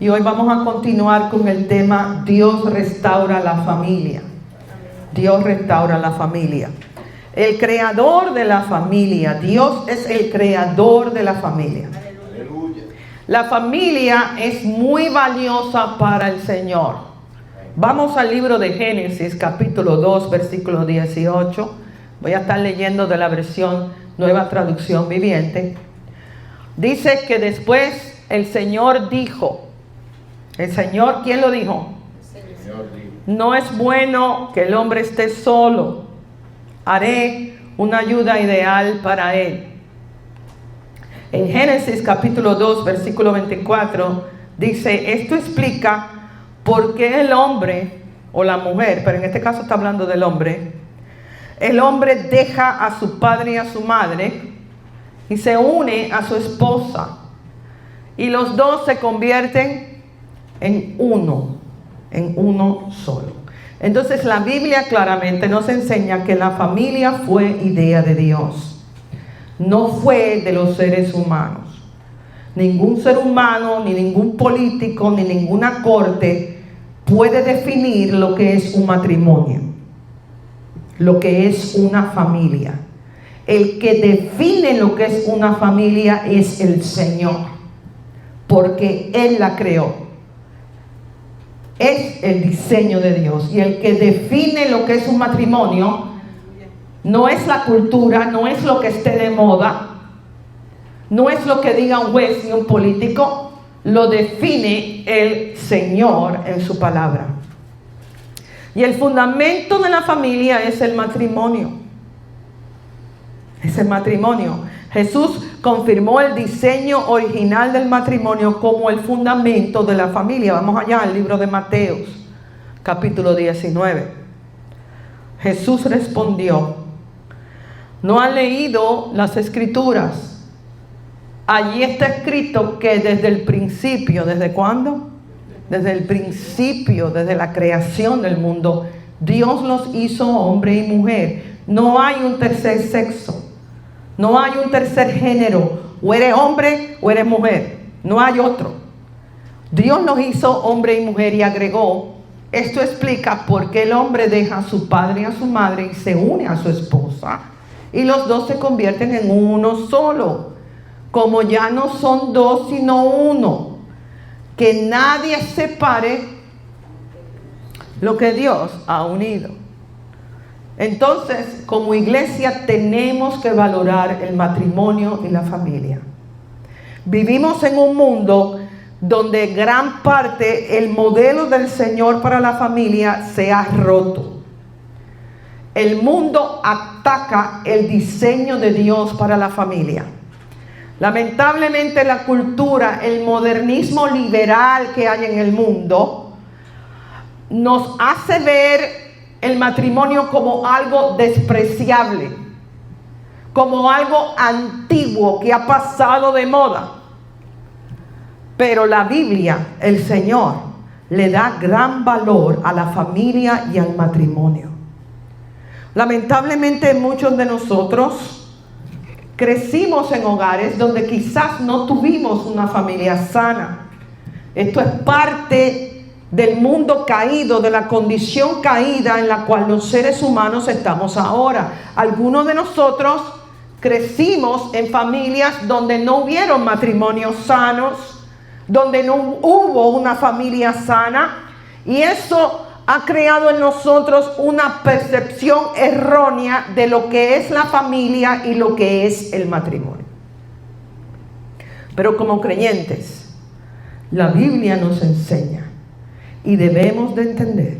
y hoy vamos a continuar con el tema Dios restaura la familia. Dios restaura la familia. El creador de la familia. Dios es el creador de la familia. La familia es muy valiosa para el Señor. Vamos al libro de Génesis, capítulo 2, versículo 18. Voy a estar leyendo de la versión Nueva Traducción Viviente. Dice que después el Señor dijo. ¿El Señor quién lo dijo? El Señor dijo. No es bueno que el hombre esté solo. Haré una ayuda ideal para él. En Génesis capítulo 2, versículo 24, dice, esto explica por qué el hombre o la mujer, pero en este caso está hablando del hombre, el hombre deja a su padre y a su madre y se une a su esposa. Y los dos se convierten en uno solo. Entonces la Biblia claramente nos enseña que la familia fue idea de Dios. No fue de los seres humanos. Ningún ser humano, ni ningún político, ni ninguna corte puede definir lo que es un matrimonio, lo que es una familia. El que define lo que es una familia es el Señor, porque Él la creó. Es el diseño de Dios. Y el que define lo que es un matrimonio no es la cultura, no es lo que esté de moda, no es lo que diga un juez ni un político, lo define el Señor en su palabra. Y el fundamento de la familia es el matrimonio. Es el matrimonio. Jesús confirmó el diseño original del matrimonio como el fundamento de la familia. Vamos allá al libro de Mateos, capítulo 19. Jesús respondió, ¿no han leído las Escrituras? Allí está escrito que desde el principio, ¿desde cuándo? Desde el principio, desde la creación del mundo, Dios los hizo hombre y mujer. No hay un tercer sexo. No hay un tercer género, o eres hombre o eres mujer, no hay otro. Dios nos hizo hombre y mujer y agregó, esto explica por qué el hombre deja a su padre y a su madre y se une a su esposa y los dos se convierten en uno solo, como ya no son dos sino uno. Que nadie separe lo que Dios ha unido. Entonces, como iglesia tenemos que valorar el matrimonio y la familia. Vivimos en un mundo donde gran parte el modelo del Señor para la familia se ha roto. El mundo ataca el diseño de Dios para la familia. Lamentablemente la cultura, el modernismo liberal que hay en el mundo nos hace ver el matrimonio como algo despreciable, como algo antiguo que ha pasado de moda. Pero la Biblia, el Señor, le da gran valor a la familia y al matrimonio. Lamentablemente muchos de nosotros crecimos en hogares donde quizás no tuvimos una familia sana. Esto es parte del mundo caído, de la condición caída en la cual los seres humanos estamos ahora. Algunos de nosotros crecimos en familias donde no hubieron matrimonios sanos, donde no hubo una familia sana, y eso ha creado en nosotros una percepción errónea de lo que es la familia y lo que es el matrimonio. Pero como creyentes, la Biblia nos enseña y debemos de entender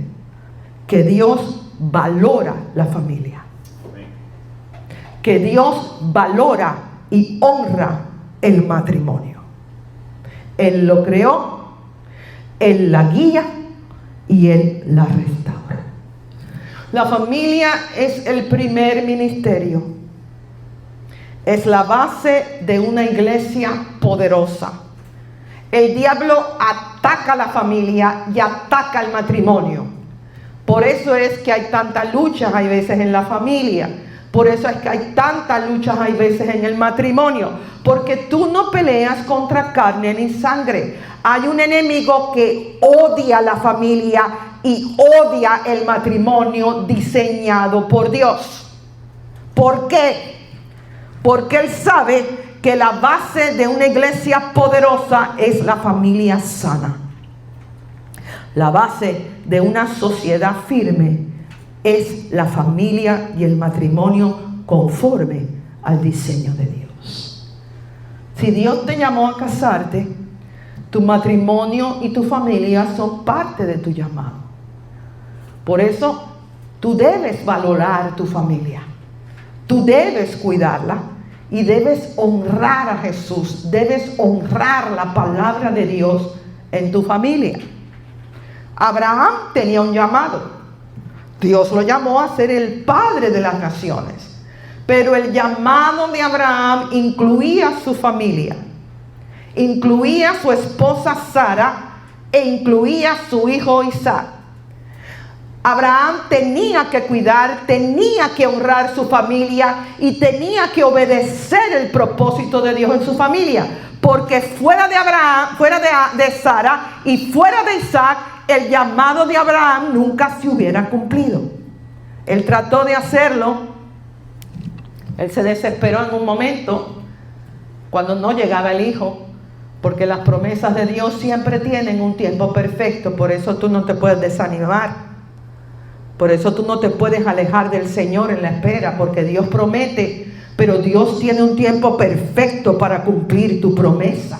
que Dios valora la familia. Que Dios valora y honra el matrimonio. Él lo creó, Él la guía y Él la restaura. La familia es el primer ministerio. Es la base de una iglesia poderosa. El diablo ataca la familia y ataca el matrimonio. Por eso es que hay tantas luchas, hay veces en la familia, Por eso es que hay tantas luchas, hay veces en el matrimonio, porque tú no peleas contra carne ni sangre. Hay un enemigo que odia la familia y odia el matrimonio diseñado por Dios. ¿Por qué? Porque él sabe que la base de una iglesia poderosa es la familia sana. La base de una sociedad firme es la familia y el matrimonio conforme al diseño de Dios. Si Dios te llamó a casarte, tu matrimonio y tu familia son parte de tu llamado. Por eso tú debes valorar tu familia, tú debes cuidarla y debes honrar a Jesús, debes honrar la palabra de Dios en tu familia. Abraham tenía un llamado. Dios lo llamó a ser el padre de las naciones. Pero el llamado de Abraham incluía su familia, incluía su esposa Sara e incluía su hijo Isaac. Abraham tenía que cuidar, tenía que honrar su familia y tenía que obedecer el propósito de Dios en su familia. Porque fuera de Abraham, fuera de Sara y fuera de Isaac, el llamado de Abraham nunca se hubiera cumplido. Él trató de hacerlo. Él se desesperó en un momento cuando no llegaba el hijo, porque las promesas de Dios siempre tienen un tiempo perfecto. Por eso tú no te puedes desanimar. Por eso tú no te puedes alejar del Señor en la espera, porque Dios promete, pero Dios tiene un tiempo perfecto para cumplir tu promesa.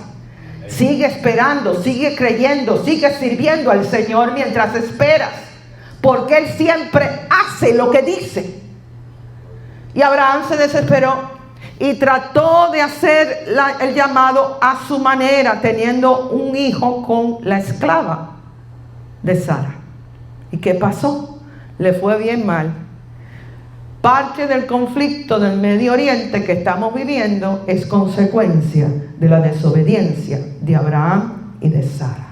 Sigue esperando, sigue creyendo, sigue sirviendo al Señor mientras esperas, porque Él siempre hace lo que dice. Y Abraham se desesperó y trató de hacer el llamado a su manera, teniendo un hijo con la esclava de Sara. ¿Y qué pasó? Le fue bien mal. Parte del conflicto del Medio Oriente que estamos viviendo es consecuencia de la desobediencia de Abraham y de Sara.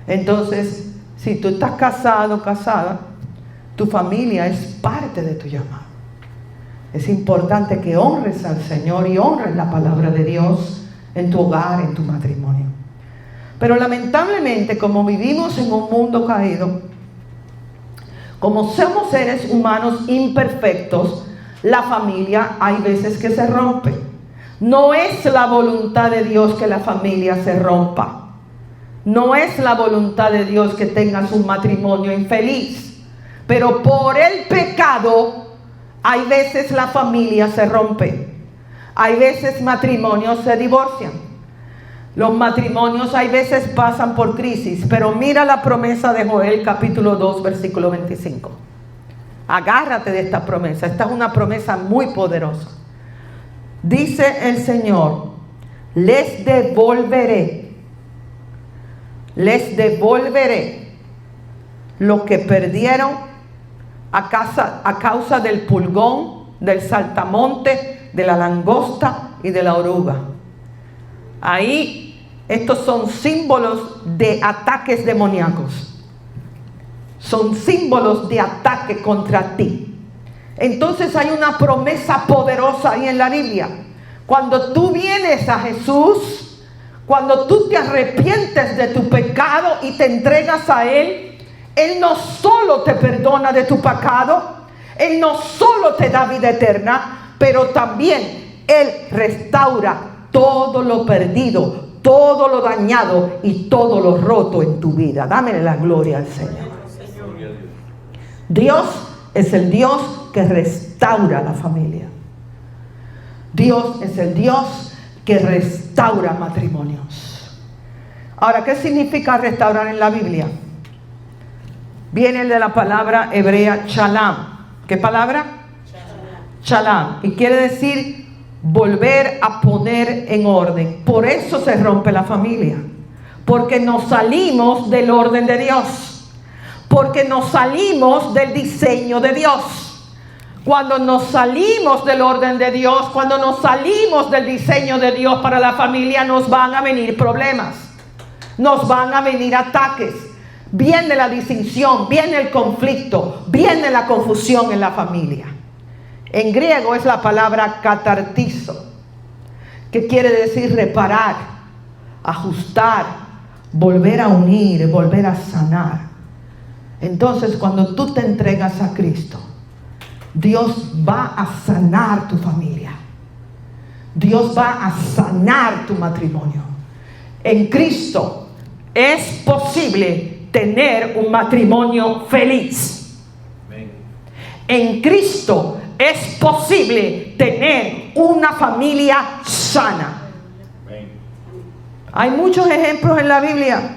Entonces, si tú estás casado, casada, tu familia es parte de tu llamado. Es importante que honres al Señor y honres la palabra de Dios en tu hogar, en tu matrimonio. Pero lamentablemente, como vivimos en un mundo caído, como somos seres humanos imperfectos, la familia hay veces que se rompe. No es la voluntad de Dios que la familia se rompa. No es la voluntad de Dios que tengas un matrimonio infeliz. Pero por el pecado, hay veces la familia se rompe. Hay veces matrimonios se divorcian. Los matrimonios hay veces pasan por crisis, pero mira la promesa de Joel capítulo 2 versículo 25. Agárrate de esta promesa, esta es una promesa muy poderosa. Dice el Señor, les devolveré lo que perdieron a causa del pulgón, del saltamonte, de la langosta y de la oruga. Ahí estos son símbolos de ataques demoníacos. Son símbolos de ataque contra ti. Entonces hay una promesa poderosa ahí en la Biblia. Cuando tú vienes a Jesús, cuando tú te arrepientes de tu pecado y te entregas a Él, Él no solo te perdona de tu pecado, Él no solo te da vida eterna, pero también Él restaura todo lo perdido, todo lo dañado y todo lo roto en tu vida. Dame la gloria al Señor. Dios es el Dios que restaura la familia. Dios es el Dios que restaura matrimonios. Ahora, ¿qué significa restaurar en la Biblia? Viene de la palabra hebrea shalom. ¿Qué palabra? Shalom. Y quiere decir volver a poner en orden. Por eso se rompe la familia, porque nos salimos del orden de Dios, porque nos salimos del diseño de Dios. Cuando nos salimos del orden de Dios, cuando nos salimos del diseño de Dios para la familia, nos van a venir problemas, nos van a venir ataques, viene la distinción, viene el conflicto, viene la confusión en la familia. En griego es la palabra catartizo, que quiere decir reparar, ajustar, volver a unir, volver a sanar. Entonces, cuando tú te entregas a Cristo, Dios va a sanar tu familia. Dios va a sanar tu matrimonio. En Cristo es posible tener un matrimonio feliz. En Cristo es posible tener una familia sana. Hay muchos ejemplos en la Biblia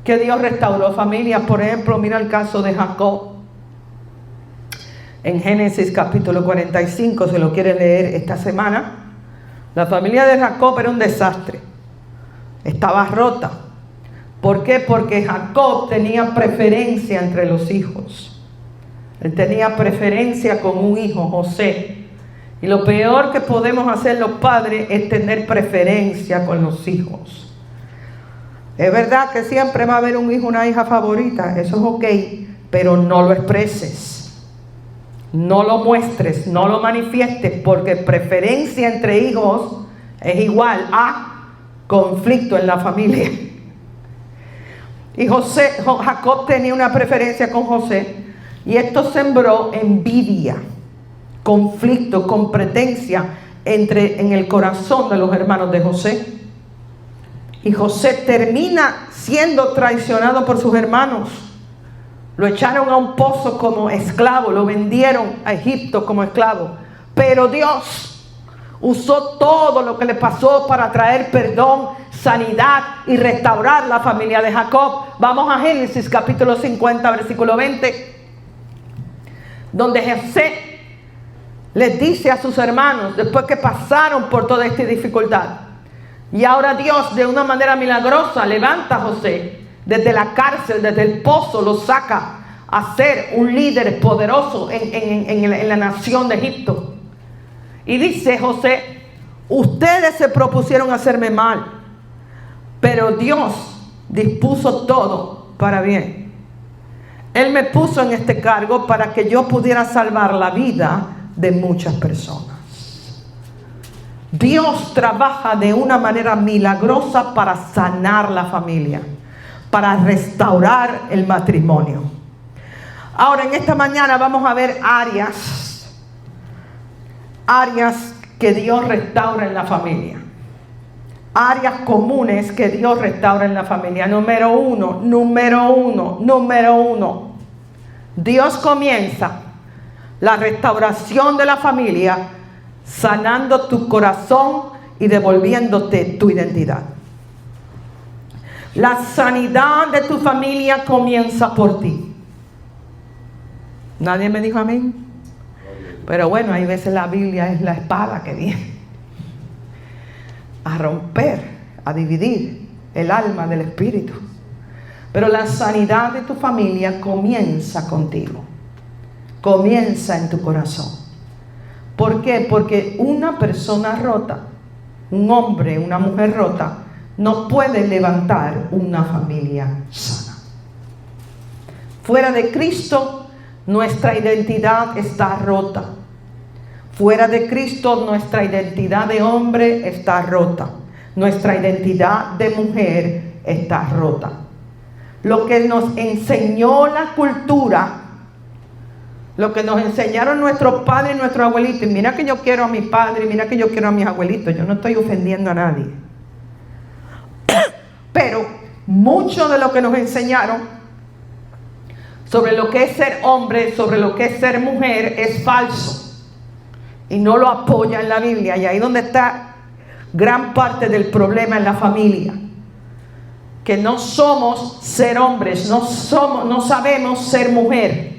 que Dios restauró familias. Por ejemplo, mira el caso de Jacob. En Génesis capítulo 45, se lo quiere leer esta semana. La familia de Jacob era un desastre. Estaba rota. ¿Por qué? Porque Jacob tenía preferencia entre los hijos. Él tenía preferencia con un hijo, José. Y lo peor que podemos hacer los padres es tener preferencia con los hijos. Es verdad que siempre va a haber un hijo, una hija favorita. Eso es ok, pero no lo expreses. No lo muestres, no lo manifiestes, porque preferencia entre hijos es igual a conflicto en la familia. Y Jacob tenía una preferencia con José, y esto sembró envidia, conflicto, competencia en el corazón de los hermanos de José. Y José termina siendo traicionado por sus hermanos. Lo echaron a un pozo como esclavo, lo vendieron a Egipto como esclavo. Pero Dios usó todo lo que le pasó para traer perdón, sanidad y restaurar la familia de Jacob. Vamos a Génesis capítulo 50, versículo 20, donde José les dice a sus hermanos, después que pasaron por toda esta dificultad, y ahora Dios de una manera milagrosa levanta a José desde la cárcel, desde el pozo, lo saca a ser un líder poderoso en la nación de Egipto. Y dice José: ustedes se propusieron hacerme mal, pero Dios dispuso todo para bien. Él me puso en este cargo para que yo pudiera salvar la vida de muchas personas. Dios trabaja de una manera milagrosa para sanar la familia, para restaurar el matrimonio. Ahora, en esta mañana vamos a ver áreas que Dios restaura en la familia. Áreas comunes que Dios restaura en la familia. Número uno. Dios comienza la restauración de la familia sanando tu corazón y devolviéndote tu identidad. La sanidad de tu familia comienza por ti. Nadie me dijo amén. Pero bueno, hay veces la Biblia es la espada que viene a romper, a dividir el alma del espíritu. Pero la sanidad de tu familia comienza contigo. Comienza en tu corazón. ¿Por qué? Porque una persona rota, un hombre, una mujer rota, no puede levantar una familia sana. Fuera de Cristo, nuestra identidad está rota. Fuera de Cristo, nuestra identidad de hombre está rota. Nuestra identidad de mujer está rota. Lo que nos enseñó la cultura, lo que nos enseñaron nuestros padres y nuestros abuelitos, y mira que yo quiero a mi padre, y mira que yo quiero a mis abuelitos, yo no estoy ofendiendo a nadie. Pero mucho de lo que nos enseñaron sobre lo que es ser hombre, sobre lo que es ser mujer, es falso. Y no lo apoya en la Biblia. Y ahí donde está gran parte del problema en la familia. Que no somos ser hombres, no sabemos ser mujer.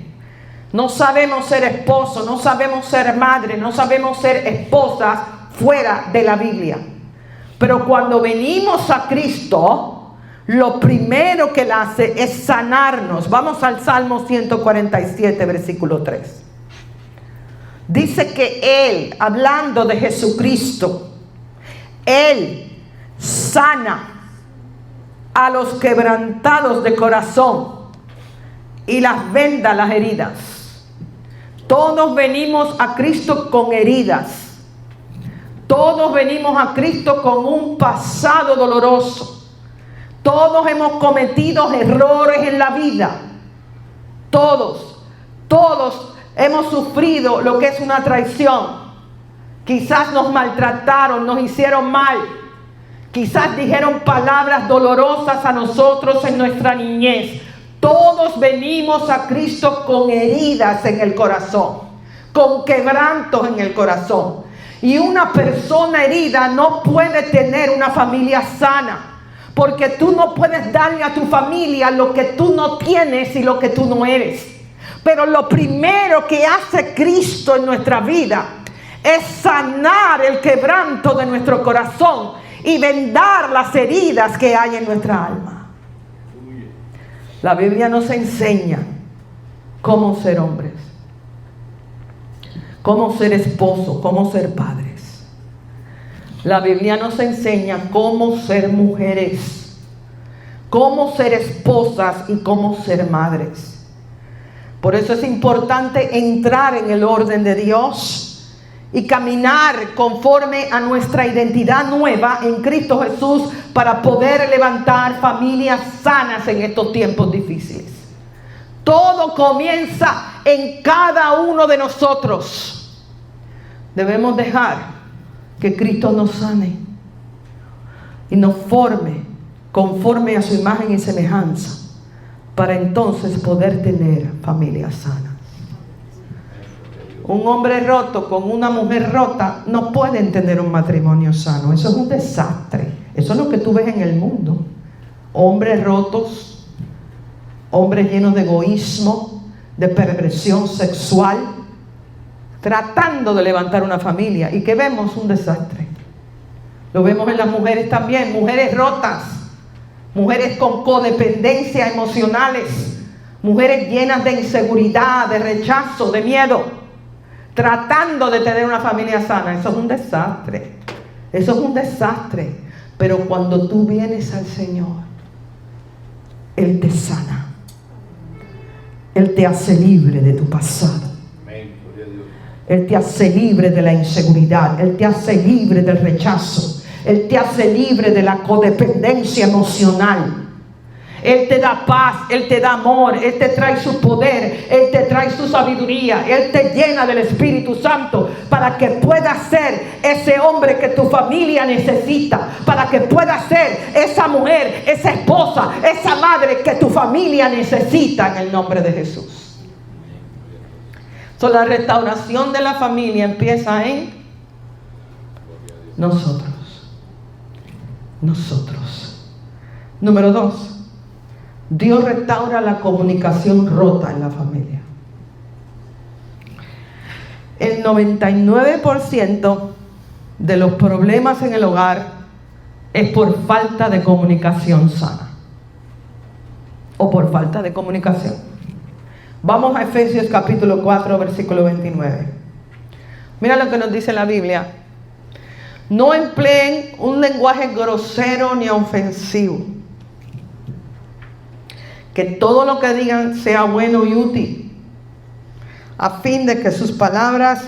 No sabemos ser esposo, no sabemos ser madre, no sabemos ser esposas fuera de la Biblia. Pero cuando venimos a Cristo, lo primero que Él hace es sanarnos. Vamos al Salmo 147, versículo 3. Dice que Él, hablando de Jesucristo, Él sana a los quebrantados de corazón y las venda las heridas. Todos venimos a Cristo con heridas. Todos venimos a Cristo con un pasado doloroso. Todos hemos cometido errores en la vida. Todos hemos sufrido lo que es una traición. Quizás nos maltrataron, nos hicieron mal. Quizás dijeron palabras dolorosas a nosotros en nuestra niñez. Todos venimos a Cristo con heridas en el corazón, con quebrantos en el corazón. Y una persona herida no puede tener una familia sana, porque tú no puedes darle a tu familia lo que tú no tienes y lo que tú no eres. Pero lo primero que hace Cristo en nuestra vida es sanar el quebranto de nuestro corazón y vendar las heridas que hay en nuestra alma. La Biblia nos enseña cómo ser hombres, cómo ser esposos, cómo ser padres. La Biblia nos enseña cómo ser mujeres, cómo ser esposas y cómo ser madres. Por eso es importante entrar en el orden de Dios y caminar conforme a nuestra identidad nueva en Cristo Jesús para poder levantar familias sanas en estos tiempos difíciles. Todo comienza en cada uno de nosotros. Debemos dejar que Cristo nos sane y nos forme conforme a su imagen y semejanza para entonces poder tener familias sanas. Un hombre roto con una mujer rota no pueden tener un matrimonio sano. Eso es un desastre. Eso es lo que tú ves en el mundo. Hombres rotos, hombres llenos de egoísmo, de perversión sexual, tratando de levantar una familia. ¿Y qué vemos? Un desastre. Lo vemos en las mujeres también. Mujeres rotas, mujeres con codependencias emocionales, mujeres llenas de inseguridad, de rechazo, de miedo, tratando de tener una familia sana. Eso es un desastre. Eso es un desastre. Pero cuando tú vienes al Señor, Él te sana. Él te hace libre de tu pasado. Él te hace libre de la inseguridad. Él te hace libre del rechazo. Él te hace libre de la codependencia emocional. Él te da paz, Él te da amor, Él te trae su poder, Él te trae su sabiduría, Él te llena del Espíritu Santo para que puedas ser ese hombre que tu familia necesita, para que puedas ser esa mujer, esa esposa, esa madre que tu familia necesita en el nombre de Jesús. La restauración de la familia empieza en nosotros. Número 2. Dios restaura la comunicación rota en la familia. El 99% de los problemas en el hogar es por falta de comunicación sana o por falta de comunicación. Vamos a Efesios capítulo 4, versículo 29. Mira lo que nos dice la Biblia. No empleen un lenguaje grosero ni ofensivo. Que todo lo que digan sea bueno y útil, a fin de que sus palabras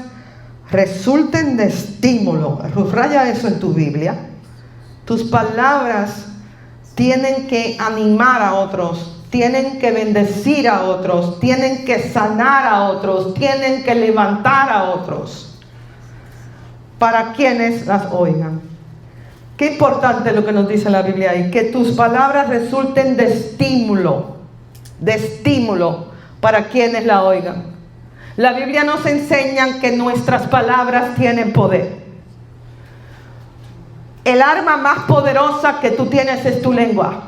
resulten de estímulo. Subraya eso en tu Biblia. Tus palabras tienen que animar a otros, tienen que bendecir a otros, tienen que sanar a otros, tienen que levantar a otros, para quienes las oigan. Qué importante lo que nos dice la Biblia ahí, que tus palabras resulten de estímulo para quienes la oigan. La Biblia nos enseña que nuestras palabras tienen poder. El arma más poderosa que tú tienes es tu lengua,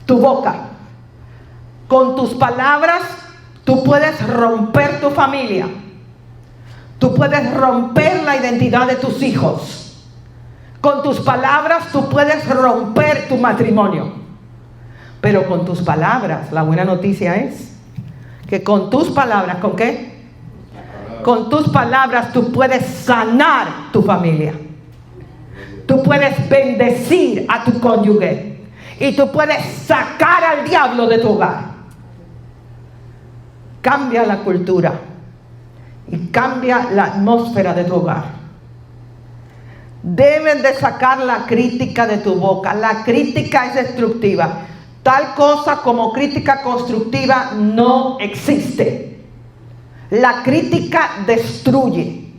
tu boca. Con tus palabras tú puedes romper tu familia. Tú puedes romper la identidad de tus hijos. Con tus palabras tú puedes romper tu matrimonio. Pero con tus palabras, la buena noticia es que con tus palabras, ¿con qué? Con tus palabras tú puedes sanar tu familia. Tú puedes bendecir a tu cónyuge. Y tú puedes sacar al diablo de tu hogar. Cambia la cultura. y cambia la atmósfera de tu hogar. Debes de sacar la crítica de tu boca. La crítica es destructiva. Tal cosa como crítica constructiva no existe. La crítica destruye.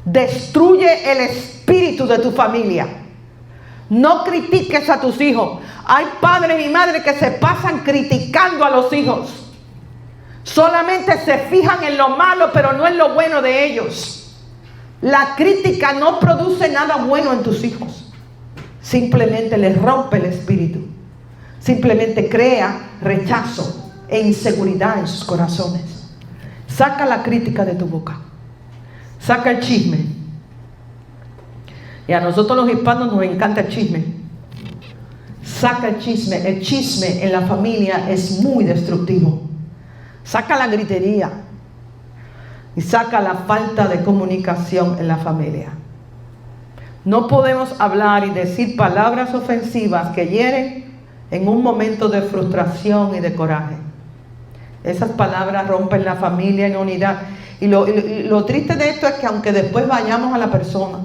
Destruye el espíritu de tu familia. No critiques a tus hijos. Hay padres y madres que se pasan criticando a los hijos. Solamente se fijan en lo malo, pero no en lo bueno de ellos. La crítica no produce nada bueno en tus hijos. Simplemente les rompe el espíritu. Simplemente crea rechazo e inseguridad en sus corazones. Saca la crítica de tu boca. Saca el chisme. Y a nosotros los hispanos nos encanta el chisme. Saca el chisme. El chisme en la familia es muy destructivo. Saca la gritería. Y saca la falta de comunicación en la familia. No podemos hablar y decir palabras ofensivas que hieren en un momento de frustración y de coraje. Esas palabras rompen la familia en unidad. Y lo triste de esto es que aunque después vayamos a la persona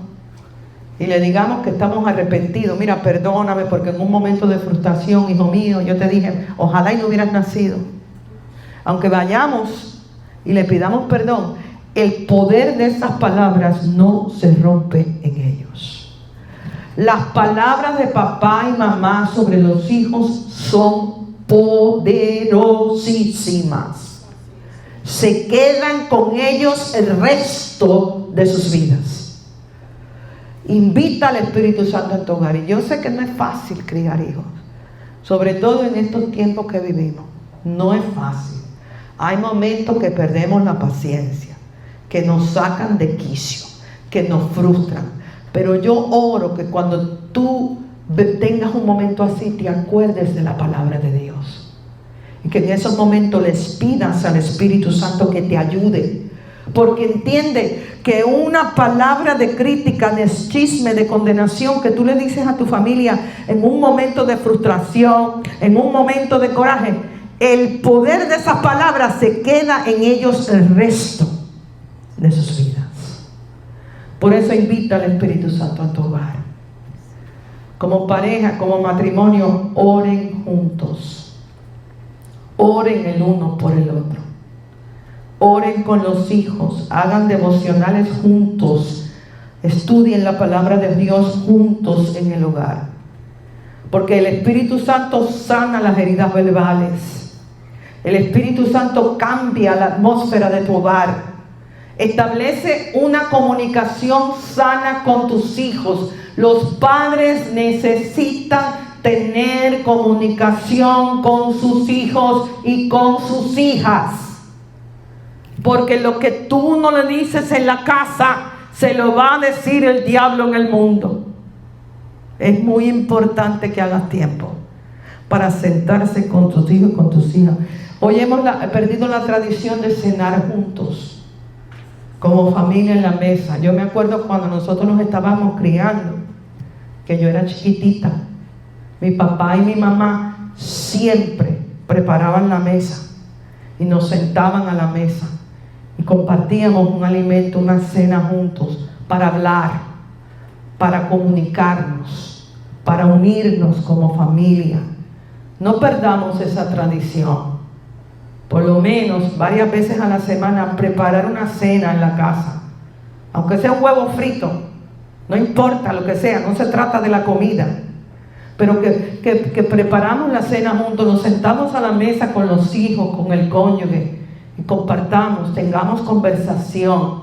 y le digamos que estamos arrepentidos, mira, perdóname porque en un momento de frustración, hijo mío, yo te dije, ojalá y no hubieras nacido. Aunque vayamos y le pidamos perdón, el poder de esas palabras no se rompe en ellos. Las palabras de papá y mamá sobre los hijos son poderosísimas. Se quedan con ellos el resto de sus vidas. Invita al Espíritu Santo en tu hogar. Y yo sé que no es fácil criar hijos, sobre todo en estos tiempos que vivimos. No es fácil. Hay momentos que perdemos la paciencia, que nos sacan de quicio, que nos frustran. Pero yo oro que cuando tú tengas un momento así, te acuerdes de la palabra de Dios. Y que en esos momentos les pidas al Espíritu Santo que te ayude. Porque entiende que una palabra de crítica, de chisme, de condenación que tú le dices a tu familia en un momento de frustración, en un momento de coraje, el poder de esas palabras se queda en ellos el resto de sus vidas. Por eso invita al Espíritu Santo a tu hogar. Como pareja, como matrimonio, oren juntos. Oren el uno por el otro. Oren con los hijos, hagan devocionales juntos, estudien la palabra de Dios juntos en el hogar. Porque el Espíritu Santo sana las heridas verbales. El Espíritu Santo cambia la atmósfera de tu hogar. Establece una comunicación sana con tus hijos. Los padres necesitan tener comunicación con sus hijos y con sus hijas. Porque lo que tú no le dices en la casa, se lo va a decir el diablo en el mundo. Es muy importante que hagas tiempo para sentarse con tus hijos y con tus hijas. Hoy hemos perdido la tradición de cenar juntos, como familia en la mesa. Yo me acuerdo cuando nosotros nos estábamos criando, que yo era chiquitita. Mi papá y mi mamá siempre preparaban la mesa y nos sentaban a la mesa. Y compartíamos un alimento, una cena juntos para hablar, para comunicarnos, para unirnos como familia. No perdamos esa tradición. Por lo menos varias veces a la semana preparar una cena en la casa. Aunque sea un huevo frito, no importa lo que sea, no se trata de la comida. Pero que preparamos la cena juntos, nos sentamos a la mesa con los hijos, con el cónyuge. Y compartamos, tengamos conversación.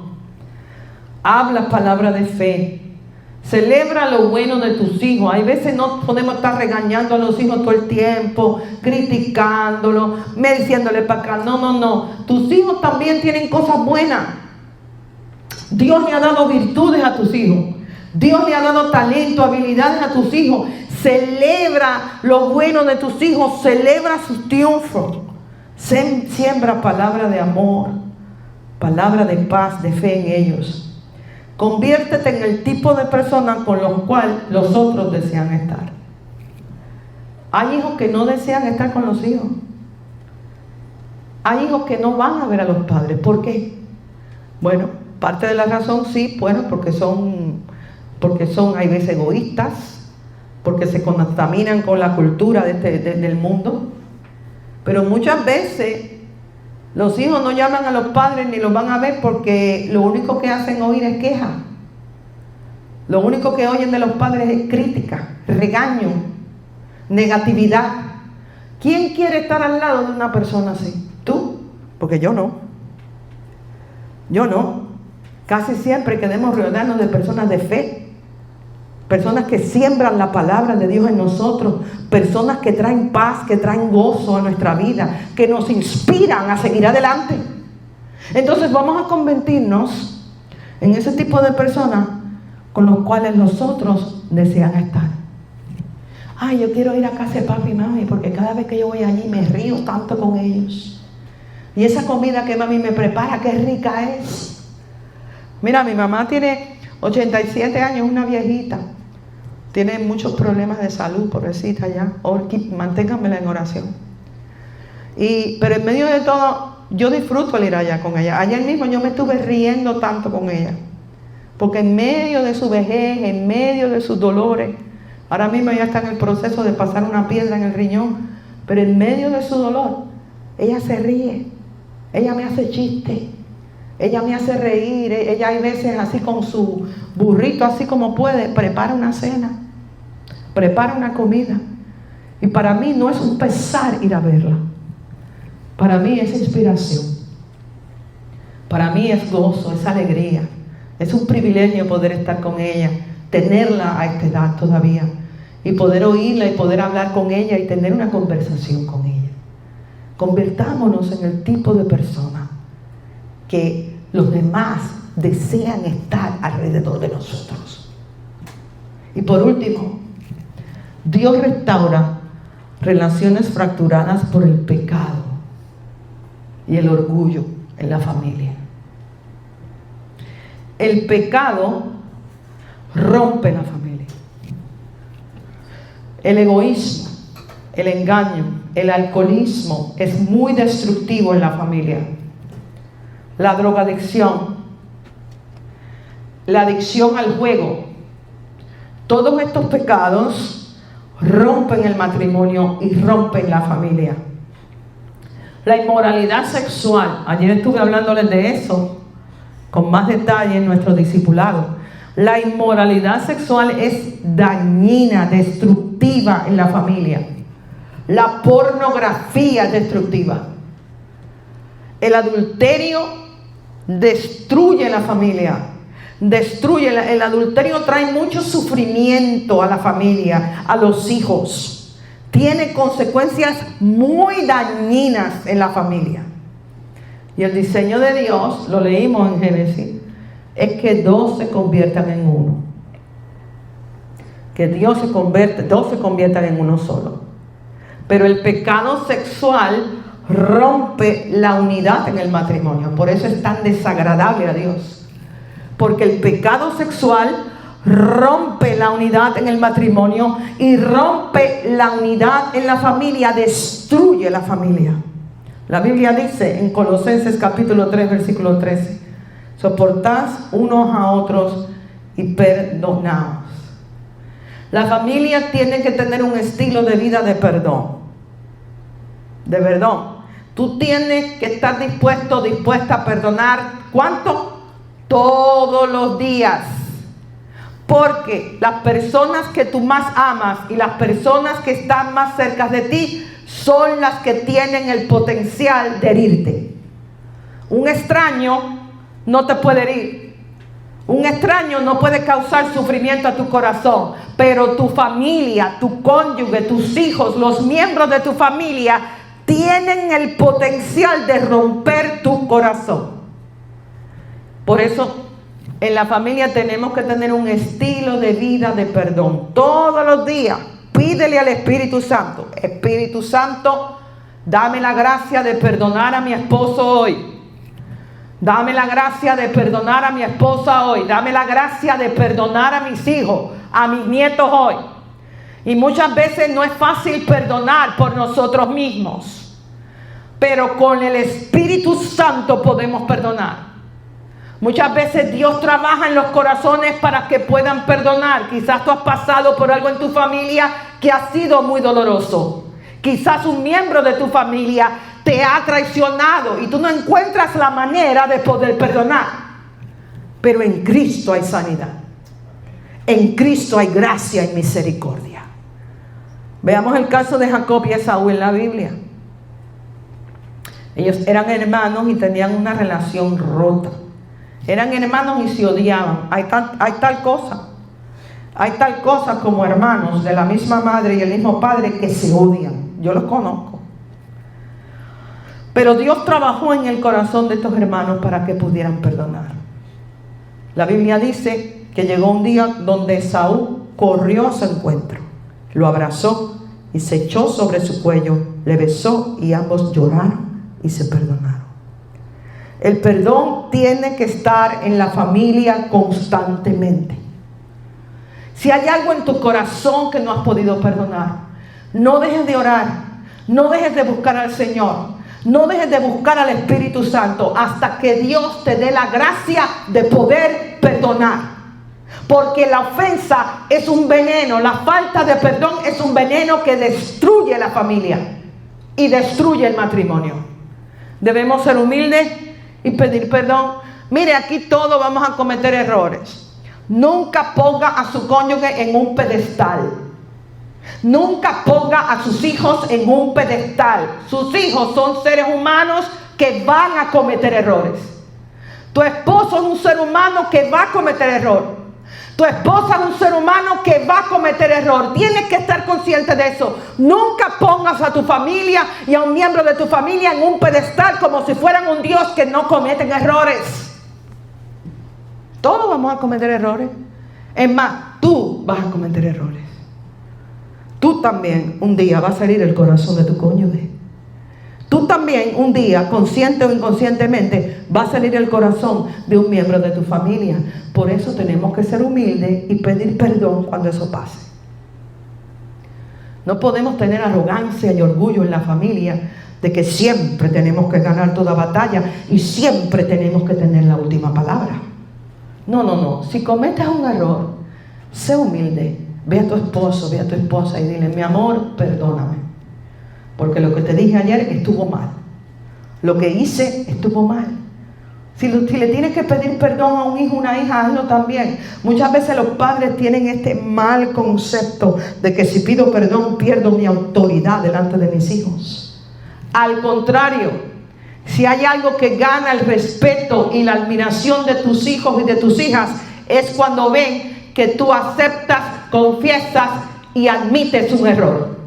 Habla palabra de fe. Celebra lo bueno de tus hijos. Hay veces no podemos estar regañando a los hijos todo el tiempo, criticándolos, diciéndole para acá. No. Tus hijos también tienen cosas buenas. Dios le ha dado virtudes a tus hijos. Dios le ha dado talento, habilidades a tus hijos. Celebra lo bueno de tus hijos. Celebra sus triunfos. Siembra palabra de amor, palabra de paz, de fe en ellos. Conviértete en el tipo de persona con los cuales los otros desean estar. Hay hijos que no desean estar con los hijos. Hay hijos que no van a ver a los padres. ¿Por qué? Bueno, parte de la razón sí, bueno, porque son hay veces egoístas, porque se contaminan con la cultura del mundo. Pero muchas veces los hijos no llaman a los padres ni los van a ver porque lo único que hacen oír es queja. Lo único que oyen de los padres es crítica, regaño, negatividad. ¿Quién quiere estar al lado de una persona así? ¿Tú? Porque yo no. Yo no. Casi siempre queremos rodearnos de personas de fe, personas que siembran la palabra de Dios en nosotros, personas que traen paz, que traen gozo a nuestra vida, que nos inspiran a seguir adelante. Entonces vamos a convertirnos en ese tipo de personas con los cuales nosotros desean estar. Ay, yo quiero ir a casa de papi y mami porque cada vez que yo voy allí me río tanto con ellos. Y esa comida que mami me prepara, qué rica es. Mira, mi mamá tiene 87 años, una viejita. Tiene muchos problemas de salud, pobrecita ya. Manténganmela en oración. Pero en medio de todo, yo disfruto el ir allá con ella. Ayer mismo yo me estuve riendo tanto con ella. Porque en medio de su vejez, en medio de sus dolores, ahora mismo ella está en el proceso de pasar una piedra en el riñón, pero en medio de su dolor, ella se ríe. Ella me hace chiste. Ella me hace reír. Ella hay veces así con su burrito, así como puede, prepara una cena, prepara una comida. Y para mí no es un pesar ir a verla. Para mí es inspiración. Para mí es gozo, es alegría. Es un privilegio poder estar con ella, tenerla a esta edad todavía, y poder oírla y poder hablar con ella y tener una conversación con ella. Convertámonos en el tipo de persona que los demás desean estar alrededor de nosotros. Y por último, Dios restaura relaciones fracturadas por el pecado y el orgullo en la familia. El pecado rompe la familia. El egoísmo, el engaño, el alcoholismo es muy destructivo en la familia. La drogadicción, la adicción al juego, todos estos pecados rompen el matrimonio y rompen la familia. La inmoralidad sexual, ayer estuve hablándoles de eso con más detalle en nuestro discipulado. La inmoralidad sexual es dañina, destructiva en la familia. La pornografía es destructiva. El adulterio destruye la familia. El adulterio trae mucho sufrimiento a la familia, a los hijos. Tiene consecuencias muy dañinas en la familia. Y el diseño de Dios, lo leímos en Génesis, es que dos se conviertan en uno. Que dos se conviertan en uno solo. Pero el pecado sexual rompe la unidad en el matrimonio. Por eso es tan desagradable a Dios. Porque el pecado sexual rompe la unidad en el matrimonio y rompe la unidad en la familia, destruye la familia. La Biblia dice en Colosenses capítulo 3, versículo 13: soportad unos a otros y perdonaos. La familia tiene que tener un estilo de vida de perdón. De perdón. Tú tienes que estar dispuesta a perdonar. ¿Cuánto? Todos los días. Porque las personas que tú más amas y las personas que están más cerca de ti son las que tienen el potencial de herirte. Un extraño no te puede herir. Un extraño no puede causar sufrimiento a tu corazón, pero tu familia, tu cónyuge, tus hijos, los miembros de tu familia tienen el potencial de romper tu corazón. Por eso, en la familia tenemos que tener un estilo de vida de perdón. Todos los días, pídele al Espíritu Santo: Espíritu Santo, dame la gracia de perdonar a mi esposo hoy. Dame la gracia de perdonar a mi esposa hoy. Dame la gracia de perdonar a mis hijos, a mis nietos hoy. Y muchas veces no es fácil perdonar por nosotros mismos, pero con el Espíritu Santo podemos perdonar. Muchas veces Dios trabaja en los corazones para que puedan perdonar. Quizás tú has pasado por algo en tu familia que ha sido muy doloroso. Quizás un miembro de tu familia te ha traicionado y tú no encuentras la manera de poder perdonar. Pero en Cristo hay sanidad. En Cristo hay gracia y misericordia. Veamos el caso de Jacob y Esaú en la Biblia. Ellos eran hermanos y tenían una relación rota. Eran hermanos y se odiaban. Hay tal cosa. Hay tal cosa como hermanos de la misma madre y el mismo padre que se odian. Yo los conozco. Pero Dios trabajó en el corazón de estos hermanos para que pudieran perdonar. La Biblia dice que llegó un día donde Esaú corrió a su encuentro, lo abrazó y se echó sobre su cuello, le besó y ambos lloraron y se perdonaron. El perdón tiene que estar en la familia constantemente. Si hay algo en tu corazón que no has podido perdonar, no dejes de orar, no dejes de buscar al Señor, no dejes de buscar al Espíritu Santo hasta que Dios te dé la gracia de poder perdonar. Porque la ofensa es un veneno, la falta de perdón es un veneno que destruye la familia y destruye el matrimonio. Debemos ser humildes y pedir perdón. Mire, aquí todos vamos a cometer errores. Nunca ponga a su cónyuge en un pedestal. Nunca ponga a sus hijos en un pedestal. Sus hijos son seres humanos que van a cometer errores. Tu esposo es un ser humano que va a cometer error. Tu esposa es un ser humano que va a cometer error. Tienes que estar consciente de eso. Nunca pongas a tu familia y a un miembro de tu familia en un pedestal como si fueran un Dios que no cometen errores. Todos vamos a cometer errores. Es más, tú vas a cometer errores. Tú también un día va a salir el corazón de tu cónyuge. Tú también un día, consciente o inconscientemente, va a salir el corazón de un miembro de tu familia. Por eso tenemos que ser humildes y pedir perdón cuando eso pase. No podemos tener arrogancia y orgullo en la familia de que siempre tenemos que ganar toda batalla y siempre tenemos que tener la última palabra. No. Si cometes un error, sé humilde. Ve a tu esposo, ve a tu esposa y dile: mi amor, perdóname. Porque lo que te dije ayer estuvo mal. Lo que hice estuvo mal. Si le tienes que pedir perdón a un hijo o una hija, hazlo también. Muchas veces los padres tienen este mal concepto de que si pido perdón pierdo mi autoridad delante de mis hijos. Al contrario, si hay algo que gana el respeto y la admiración de tus hijos y de tus hijas, es cuando ven que tú aceptas, confiesas y admites un error.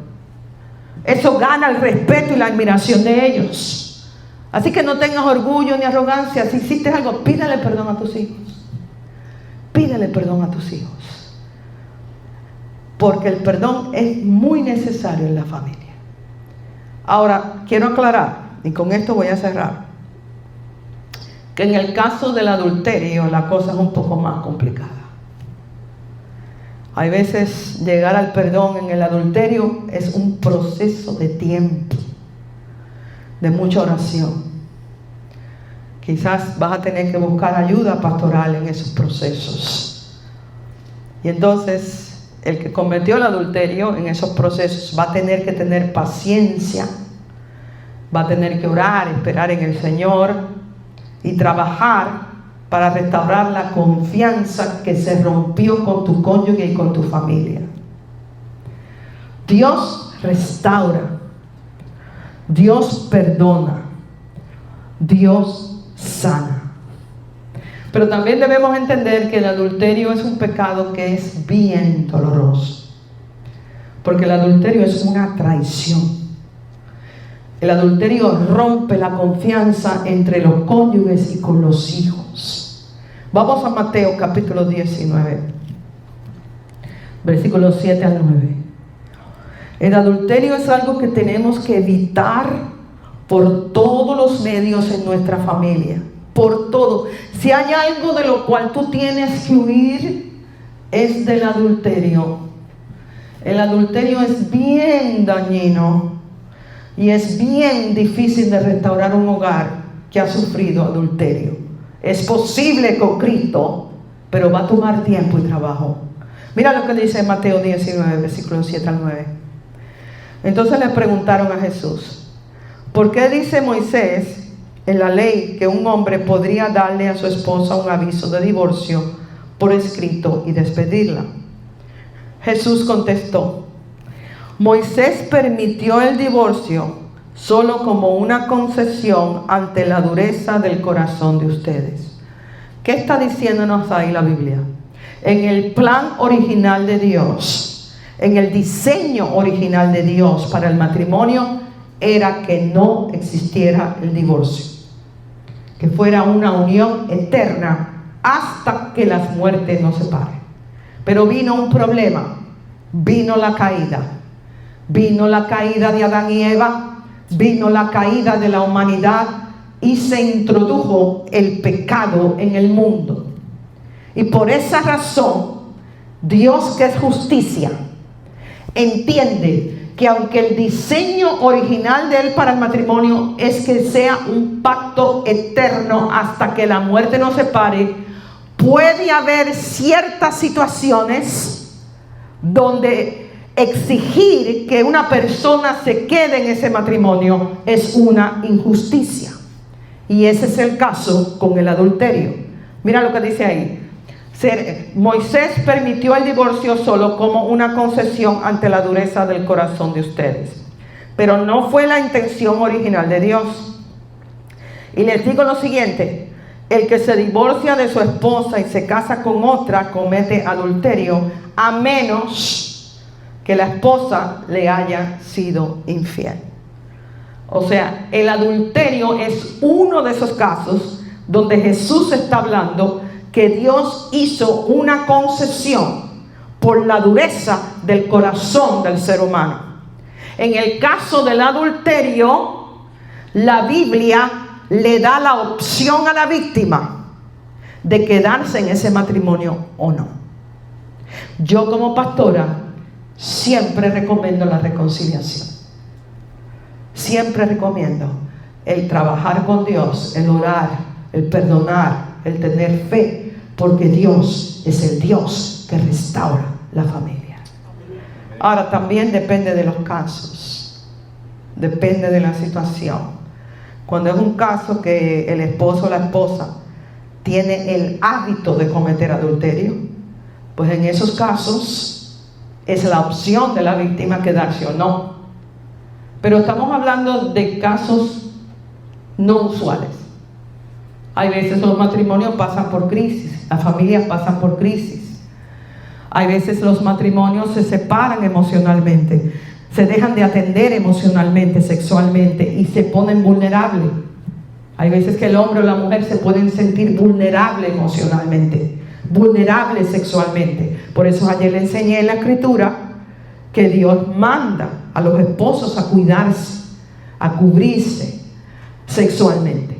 Eso gana el respeto y la admiración de ellos. Así que no tengas orgullo ni arrogancia. Si hiciste algo, pídele perdón a tus hijos. Pídele perdón a tus hijos. Porque el perdón es muy necesario en la familia. Ahora, quiero aclarar, y con esto voy a cerrar, que en el caso del adulterio la cosa es un poco más complicada. Hay veces llegar al perdón en el adulterio es un proceso de tiempo, de mucha oración. Quizás vas a tener que buscar ayuda pastoral en esos procesos. Y entonces el que cometió el adulterio en esos procesos va a tener que tener paciencia, va a tener que orar, esperar en el Señor y trabajar para restaurar la confianza que se rompió con tu cónyuge y con tu familia. Dios restaura, Dios perdona, Dios sana. Pero también debemos entender que el adulterio es un pecado que es bien doloroso, porque el adulterio es una traición. El adulterio rompe la confianza entre los cónyuges y con los hijos. Vamos a Mateo capítulo 19, versículos 7 al 9. El adulterio es algo que tenemos que evitar por todos los medios en nuestra familia. Por todo. Si hay algo de lo cual tú tienes que huir, es del adulterio. El adulterio es bien dañino y es bien difícil de restaurar un hogar que ha sufrido adulterio. Es posible con Cristo, pero va a tomar tiempo y trabajo. Mira lo que dice Mateo 19, versículos 7 al 9. Entonces le preguntaron a Jesús: ¿por qué dice Moisés en la ley que un hombre podría darle a su esposa un aviso de divorcio por escrito y despedirla? Jesús contestó: Moisés permitió el divorcio solo como una concesión ante la dureza del corazón de ustedes. ¿Qué está diciéndonos ahí la Biblia? En el plan original de Dios, en el diseño original de Dios para el matrimonio, era que no existiera el divorcio, que fuera una unión eterna hasta que las muertes nos separen. Pero vino un problema, vino la caída de Adán y Eva, vino la caída de la humanidad y se introdujo el pecado en el mundo. Y por esa razón, Dios, que es justicia, entiende que aunque el diseño original de Él para el matrimonio es que sea un pacto eterno hasta que la muerte nos separe, puede haber ciertas situaciones donde exigir que una persona se quede en ese matrimonio es una injusticia. Y ese es el caso con el adulterio. Mira lo que dice ahí. Moisés permitió el divorcio solo como una concesión ante la dureza del corazón de ustedes, pero no fue la intención original de Dios. Y les digo lo siguiente: el que se divorcia de su esposa y se casa con otra comete adulterio, a menos que la esposa le haya sido infiel. O sea, el adulterio es uno de esos casos donde Jesús está hablando que Dios hizo una concesión por la dureza del corazón del ser humano. En el caso del adulterio, la Biblia le da la opción a la víctima de quedarse en ese matrimonio o no. Yo, como pastora, siempre recomiendo la reconciliación. Siempre recomiendo el trabajar con Dios, el orar, el perdonar, el tener fe, porque Dios es el Dios que restaura la familia. Ahora, también depende de los casos, depende de la situación. Cuando es un caso que el esposo o la esposa tiene el hábito de cometer adulterio, pues en esos casos es la opción de la víctima quedarse o no. Pero estamos hablando de casos no usuales. Hay veces los matrimonios pasan por crisis, las familias pasan por crisis. Hay veces los matrimonios se separan emocionalmente, se dejan de atender emocionalmente, sexualmente y se ponen vulnerables. Hay veces que el hombre o la mujer se pueden sentir vulnerables emocionalmente, vulnerables sexualmente. Por eso ayer le enseñé en la escritura que Dios manda a los esposos a cuidarse, a cubrirse sexualmente,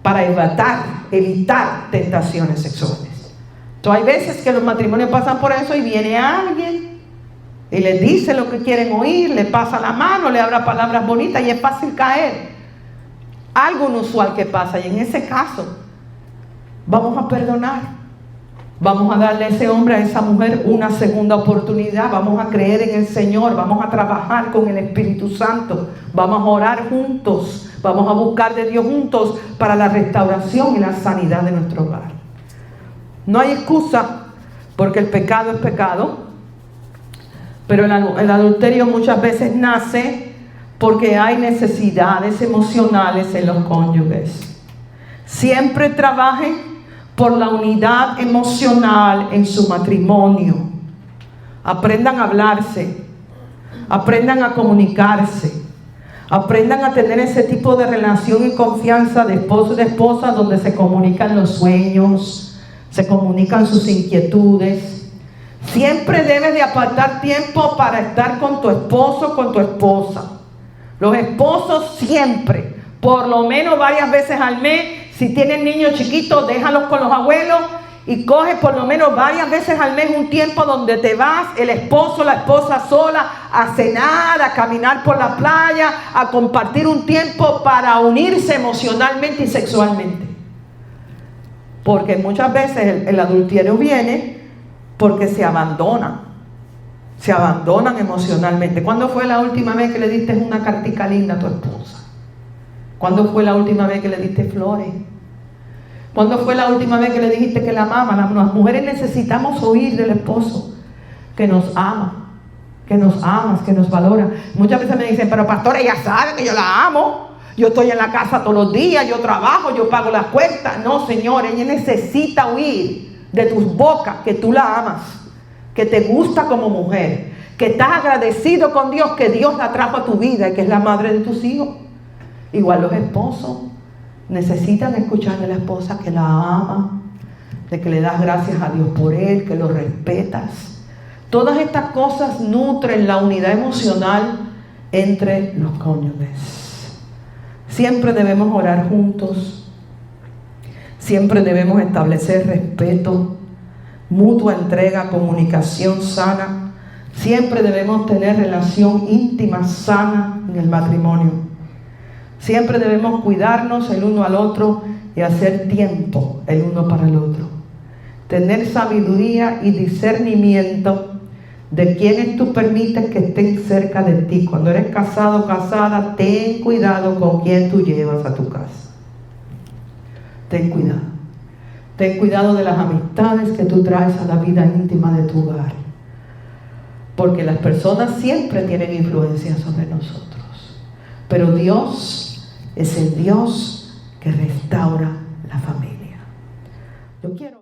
para evitar tentaciones sexuales. Entonces hay veces que los matrimonios pasan por eso y viene alguien y les dice lo que quieren oír, le pasa la mano, le habla palabras bonitas y es fácil caer. Algo inusual que pasa, y en ese caso vamos a perdonar. Vamos a darle a ese hombre, a esa mujer una segunda oportunidad. Vamos a creer en el Señor, vamos a trabajar con el Espíritu Santo, vamos a orar juntos, vamos a buscar de Dios juntos para la restauración y la sanidad de nuestro hogar. No hay excusa, porque el pecado es pecado, pero el adulterio muchas veces nace porque hay necesidades emocionales en los cónyuges. Siempre trabajen por la unidad emocional en su matrimonio. Aprendan a hablarse, aprendan a comunicarse, aprendan a tener ese tipo de relación y confianza de esposo y de esposa, donde se comunican los sueños, se comunican sus inquietudes. Siempre debes de apartar tiempo para estar con tu esposo, con tu esposa. Los esposos siempre, por lo menos varias veces al mes. Si tienen niños chiquitos, déjalos con los abuelos y coge por lo menos varias veces al mes un tiempo donde te vas, el esposo, la esposa sola, a cenar, a caminar por la playa, a compartir un tiempo para unirse emocionalmente y sexualmente. Porque muchas veces el adulterio viene porque se abandonan emocionalmente. ¿Cuándo fue la última vez que le diste una cartica linda a tu esposa? ¿Cuándo fue la última vez que le diste flores? ¿Cuándo fue la última vez que le dijiste que la amaba? Las mujeres necesitamos oír del esposo que nos ama, que nos amas, que nos valora. Muchas veces me dicen, pero pastora, ella sabe que yo la amo. Yo estoy en la casa todos los días, yo trabajo, yo pago las cuentas. No, Señor, ella necesita oír de tus bocas que tú la amas, que te gusta como mujer, que estás agradecido con Dios, que Dios la trajo a tu vida y que es la madre de tus hijos. Igual los esposos necesitan escuchar de la esposa que la ama, de que le das gracias a Dios por él, que lo respetas. Todas estas cosas nutren la unidad emocional entre los cónyuges. Siempre debemos orar juntos. Siempre debemos establecer respeto, mutua entrega, comunicación sana. Siempre debemos tener relación íntima, sana en el matrimonio. Siempre debemos cuidarnos el uno al otro y hacer tiempo el uno para el otro. Tener sabiduría y discernimiento de quienes tú permites que estén cerca de ti. Cuando eres casado o casada, ten cuidado con quién tú llevas a tu casa. Ten cuidado. Ten cuidado de las amistades que tú traes a la vida íntima de tu hogar. Porque las personas siempre tienen influencia sobre nosotros. Pero Dios es el Dios que restaura la familia. Yo quiero